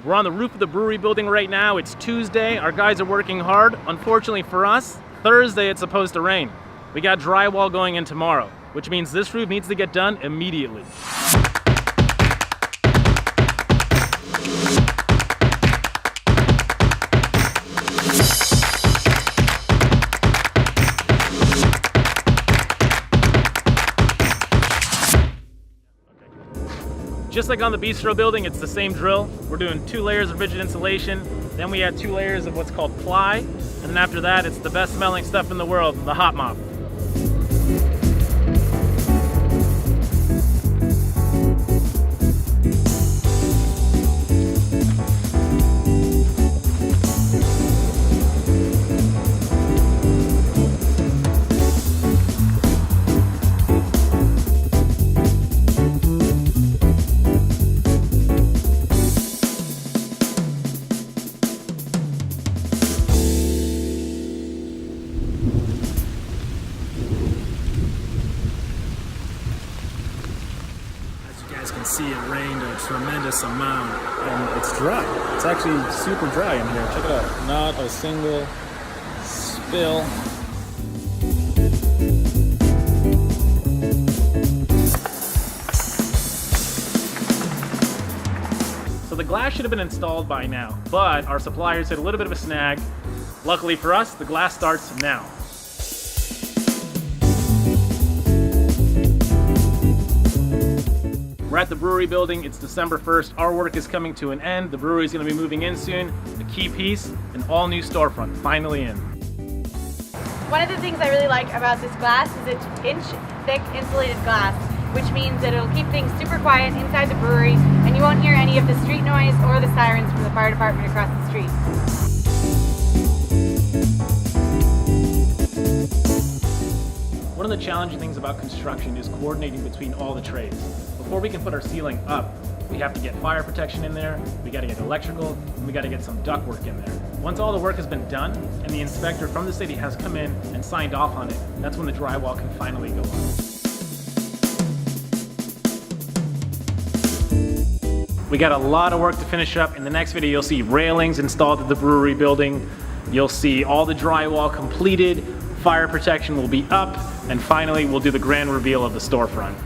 We're on the roof of the brewery building right now. It's Tuesday. Our guys are working hard. Unfortunately for us, Thursday it's supposed to rain. We got drywall going in tomorrow, which means this roof needs to get done immediately. Just like on the bistro building, it's the same drill. We're doing 2 layers of rigid insulation, then we add 2 layers of what's called ply, and then after that, it's the best smelling stuff in the world, the hot mop. As you can see, it rained a tremendous amount, and it's dry. It's actually super dry in here. Check it out. Not a single spill. So the glass should have been installed by now, but our suppliers had a little bit of a snag. Luckily for us, the glass starts now. We're at the brewery building. It's December 1st. Our work is coming to an end. The brewery is going to be moving in soon. The key piece, an all-new storefront, finally in. One of the things I really like about this glass is it's inch-thick insulated glass, which means that it'll keep things super quiet inside the brewery, and you won't hear any of the street noise or the sirens from the fire department across the street. One of the challenging things about construction is coordinating between all the trades. Before we can put our ceiling up, we have to get fire protection in there, we got to get electrical, and we got to get some duct work in there. Once all the work has been done and the inspector from the city has come in and signed off on it, that's when the drywall can finally go on. We got a lot of work to finish up. In the next video, you'll see railings installed at the brewery building. You'll see all the drywall completed, fire protection will be up, and finally we'll do the grand reveal of the storefront.